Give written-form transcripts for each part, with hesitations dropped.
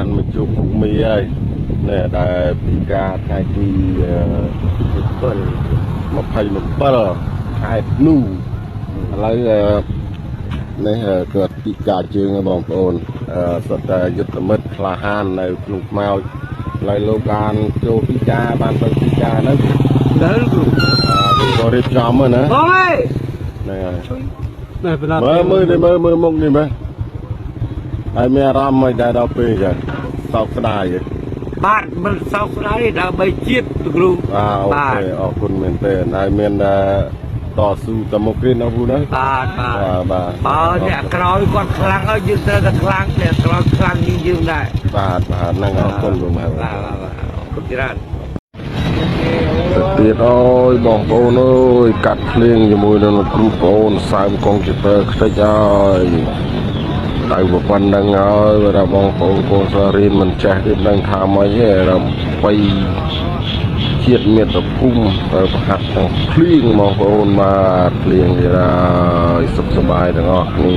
បានមកជួបពុកមីហើយនេះដែលពីការថ្ងៃទី27ខែធ្នូឥឡូវនេះគាត់ពីការជើងបងប្អូនសុទ្ធតែយុទ្ធមិត្តក្លាហាននៅក្នុងខ្មោចឥឡូវលោកបានចូលពីការបានទៅពីការហ្នឹងដល់ក៏រៀបចំហ្នឹងណាបងអើយហ្នឹងហើយមើលមុខនេះមើលហើយមានអារម្មណ៍មិនដែរដល់ពេលចឹងសោកស្ដាយបាទមិនសោកស្ដាយដើម្បីជាតិគ្រូអូខេអរគុណមែនទែនហើយមានតស៊ូតមុខនេះនៅពូណាបាទបើអ្នកក្រោយគាត់ខ្លាំងហើយយើងត្រូវតែខ្លាំងអ្នកក្រោយខ្លាំងជាងយើងដែរបាទហ្នឹងអរគុណលោកបាទអរគុណច្រើនទៀតអើយបងប្អូនអើយកាត់ភ្លេងជាមួយនឹងគ្រូប្អូនសើមកុំព្យូទ័រខ្ទេចហើយតែប៉ុណ្្នឹងហើយបើបងប្អូនកូនសារៀនមិនចេះទៀតនឹងថាម៉េចទេដើម្បីជាតិមាតុភូមិប្រហាត់ទាំងភ្លៀងបងប្អូនបាទភ្លៀងទៀតហើយសុខសប្បាយទាំងអស់គ្នា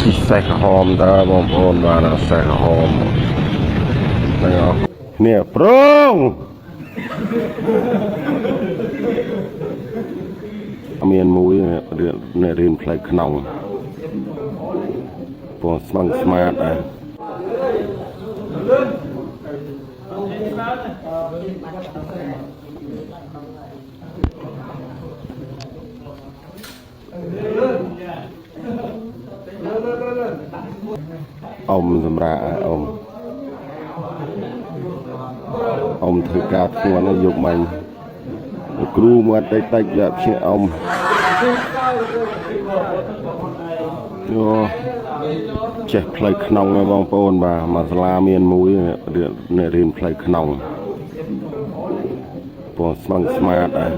ជិះសេះក្រហមតើបងប្អូនបាទសេះក្រហមទាំងអស់គ្នាប្រងមានមួយអ្នករៀនផ្លូវក្នុងពណ៌ស្មឹងស្មាតដែរអ៊ំសម្រាប់អ៊ំធ្វើការធ្ងន់យកមាញ់គ្រូមកតិចយកភ្នាក់អ៊ំយោចេះផ្លូវក្នុងបងប្អូនបាទមកសាលាមានមួយអ្នករៀនផ្លូវក្នុងពណ៌ស្មឹងស្មាតដែរ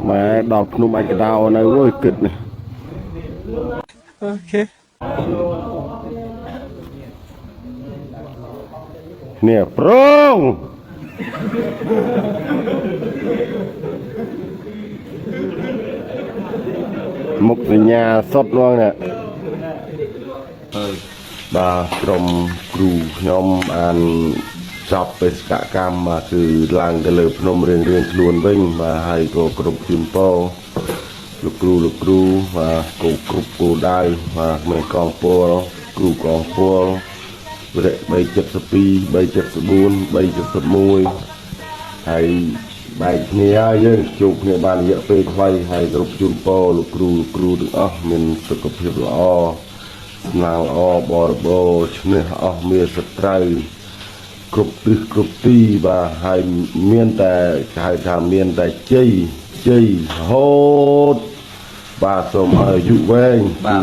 ម៉ែដល់ភ្នំអាចកដោនៅអើយគិតនេះអូខេនេះប្រងមុខសញ្ញាសុតនោះនេះបាទក្រុមគ្រូខ្ញុំបានចប់បេសកកម្មគឺឡើងទៅលើភ្នំរៀងខ្លួនវិញបាទហើយក៏គ្រប់ជូនពរលោកគ្រូបាទគ្រប់គោដៅបាទមានកងពលគ្រូកងពលវគ្គ372 374 371ហើយបែកគ្នាហើយយើងជួបគ្នាបានរយៈពេលខ្លីហើយគ្រប់ជូនពរលោកគ្រូទាំងអស់មានសុខភាពល្អស្នាល្អបរិបូរណ៍ឈ្នះអស់មានសត្រូវគ្រប់ទិសគ្រប់ទីបាទហើយមានតែហៅថាមានតែជ័យរហូតបាទសូមឲ្យអាយុវែងបាទ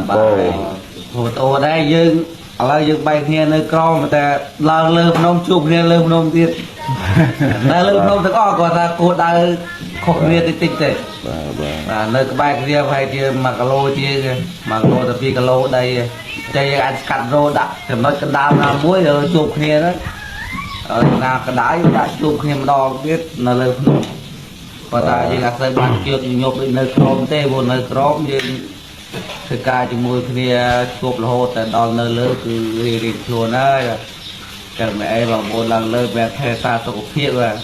ហូតអូដែរយើងឥឡូវយើងបែកគ្នានៅក្រមតែឡើងលើភ្នំជួបគ្នាលើភ្នំទៀតតែលើភ្នំទាំងអស់គាត់ថាគួរដើរខុសគ្នាតិចទេបាទនៅក្បែរគ្នាប្រហែលជា1គីឡូជាង1គីឡូទៅ2គីឡូដីតែយើងអាចស្កាត់រោដាក់ចំណុចកណ្ដាលណាមួយជួបគ្នាទៅណាកណ្ដាលយើងដាក់ជួបគ្នាម្ដងទៀតនៅលើភ្នំប៉ុន្តែយើងអត់សូវបានជួបញប់ដូចនៅក្រមទេព្រោះនៅក្រមយើងធ្វើការជាមួយគ្នាជួបរហូតតែដល់នៅលើគឺរៀងខ្លួនហើយតែមិនអីបងប្អូនឡើងលើបែបថែសារសុខភាពបាទ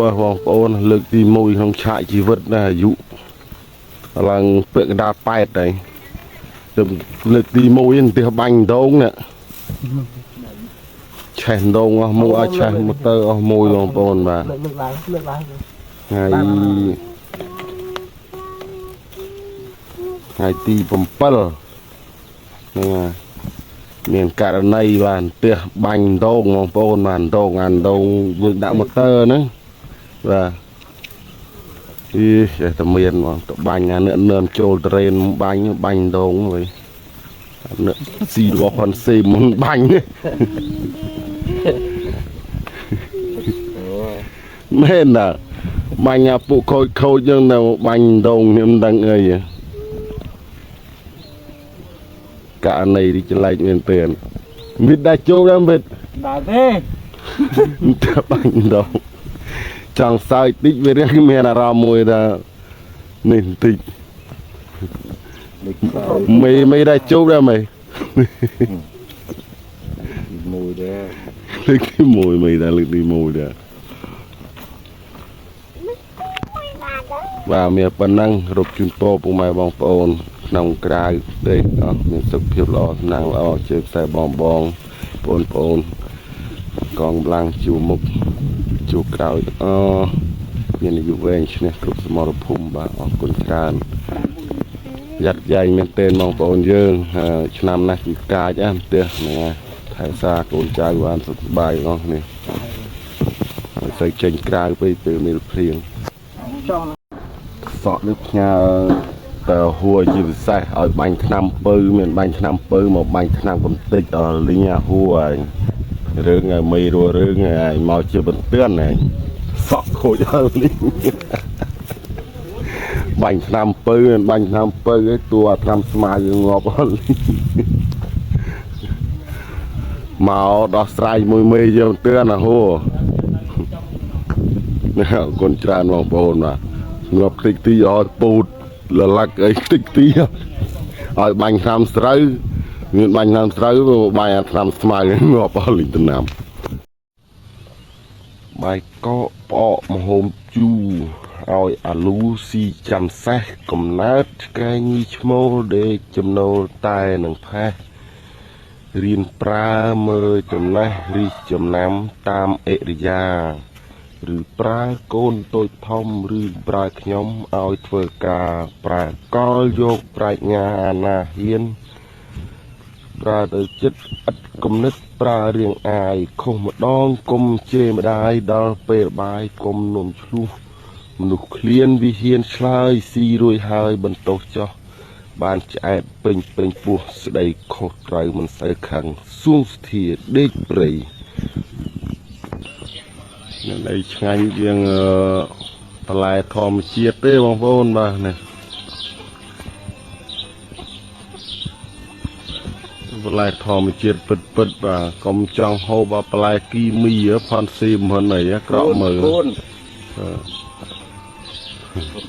បាទបងប្អូនលើកទី1ក្នុងឆាកជីវិតណាអាយុឡើងពាក់កណ្ដាល8ហើយទ lực đi môi thì bánh đâu nè chèn đâu mua chèn một tơ môi lòng bồn mà ngày ngày tì bầm pal nè miền cả này bàn tiệc bánh đâu lòng bồn bàn đâu ngàn đâu dựng đạo một tơ nữa và đi tầm miền mà bánh nữa nườm trôi trên bánh đâu rồi xì có phần xì muốn bánh nên là bánh phụ khôi nhưng nào bánh đồng em đang ơi cả này đi lại miền tiền mít đã chốt ra mít đã thế bánh đồng chẳng sai tích với cái mẹ là ra mùi ra nên tích mày đã chốt ra mày mùi đó lực đi mùi mày đã lực đi mùi đã và mẹ phần năng rụp chuyên po của mày bong phôn nòng cài đây đó mình sắp phiêu lọ nàng lọ chơi xe bong bong phôn còn lăng chùa mục chùa cào mìnhอยู่เวงเนี่ยกรุ๊ปสมรภูมิบ้าออกคนการยัดใหญ่เมนเตนมองปอนเยิงชนำนักกีฬาจ้าเตี้ยเนี่ยไทยซาโกนใจวันสบายเนาะนี่ใส่เชนกลายไปเติมเมลเพลียงสอดลึกเงาแต่หัวจีบใส่เอาใบขนำปืนเหมือนใบขนำปืนมาใบขนำผมติดเอาลิ้นหัวเรื่องไงไม่รู้เรื่องไงมาเชื่อเป็นเตือนไงสอดโคตรลิ้นใบขนำปืนใบขนำปืนไอ้ตัวทำสมาร์งอบลิ้นมาดอกไตรมือเยี่ยมเตือนนะหัวเนี่ยคนจานมองโปนมางอบติ๊กตีออดปูดละลักไอ้ติ๊กตีออยบังทำสไลด์เงินบังทำสไลด์บังทำสมัยงอบลิ้นตนำใบก็ปอมโฮมจูออยอาลูซีจำแซกกำนัดแกงีชโมเดจำโนตายหนังแพ้เรียนปลาเมื่อจำนะรีจำน้ำตามเอริยาหรือปลาโกนตัวทอมหรือปลาขยมเอาเถื่อกาปลาก้อยโยกปลางานาเฮียนปลาเดือดจิตอัดกมนึกปลาเรียงอายคงมาดองกลมเจมาได้ดอลเปรบายกลมหนุ่มชลูมนุษย์เคลียนวิเฮียนชลายซีรวยหายบรรโตจอบานจะแอบเป็นปูสไดโคตรมันใส่ขังสูงเทียเด็กเปรย์ในช่างยังตลายทอมเชียเต้บางคนบ้างเนี่ยตลายทอมเชียปิดบ้างกรมจังโฮบาตลายกีมีเยอะพันซีมคนไหนกระมือ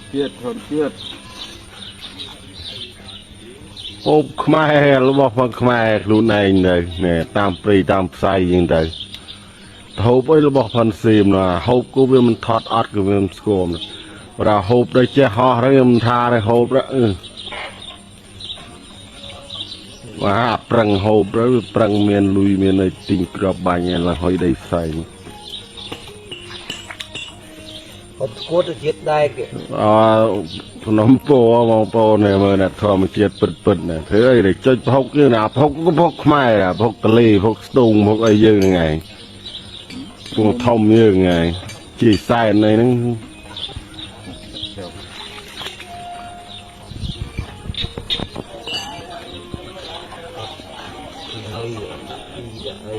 เชียดโอ้ขมายเราบอกว่าขมายรู้ในเนี่ยตามปรีตามไซยังไงโฮปไอ้เราบอกพันซีมนะโฮปกูเป็นมันทอดอัดกูเป็นมันสโคมเราโฮปได้เจ้าห่อเรื่องมันทาได้โฮปแล้วว่าปรังโฮปแล้วปรังเมียนลุยเมียนในติงกระบายเงี้ยเราหอยได้ใส่โคตรเจ็ดได้เกขนมโปมองโปเนี่ยมันน่ะทอมเจียดปิดเนี่ยเฮ้ยเด็กจะพกเนี่ยนะพกก็พกไม่อะพกตะลีพกสตูงพกไอ้ยังไงพวกทอมยังไงจีใส่ในนั้น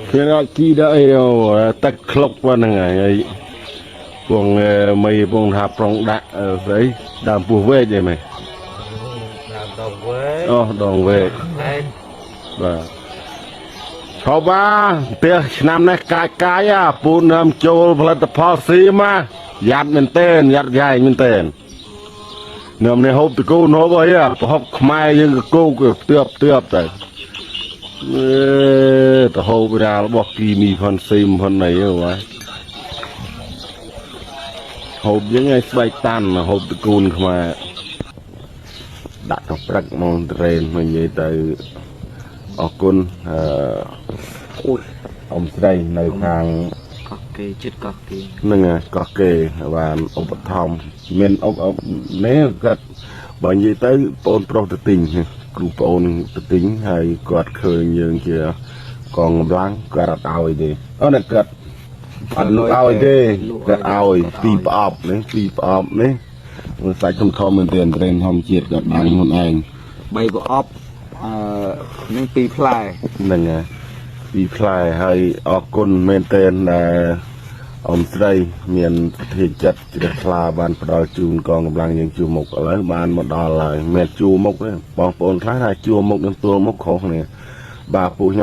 เพื่อนก็จีได้เราตักคลกว่าไงไอ้พวกไม่พวกทับปรองดะใส่ดามปูเวทใช่ไหมดองเวทดองเวทว่าชาวบ้านเตี้ยนำในกายปูนำโจลผลิตภัณฑ์ซีมายัดมันเต้นยัดใหญ่มันเต้นเนื้อในหอบตะกูนหอบไอ้หอบขมายยังกูเตือบแต่แต่หอบเวลาบอกกีมีพันซีมพันไหนเอาไว้หอบยังไงสบายตันหอบตะกูนขมา ដាក់ទៅព្រឹកមកត្រេនមកនិយាយទៅអរគុណអូយអ៊ំស្រីនៅខាង កោះគេចិត្តកោះគេ ហ្នឹងហើយកោះគេបានឧបត្ថម្ភមានអុកនេះគាត់បើនិយាយទៅបងប្រុសទៅទិញគ្រូប្អូនទៅទិញហើយគាត់ឃើញយើងជាកងកម្លាំងគាត់អត់ឲ្យទេអូនគាត់អត់លោកឲ្យទេគាត់ឲ្យពីប្រអប់នេះពីប្រអប់នេះមើលសាច់ធំៗមែនទែនត្រេនធម្មជាតិគាត់បានខ្លួនឯង 3ប្រអប់នឹង2ផ្លែ ហ្នឹងហើយពីផ្លែហើយអរគុណមែនទែនដែលអ៊ំស្រីមានប្រធានចិត្តជ្រះថ្លាបានផ្ដល់ជូនកងកម្លាំងយើងជួមុខឥឡូវបានមកដល់ហើយមិនជួមុខទេបងប្អូនខ្លះថាជួមុខនឹងទួលមុខខុសគ្នាបាទពួកខ្ញុំ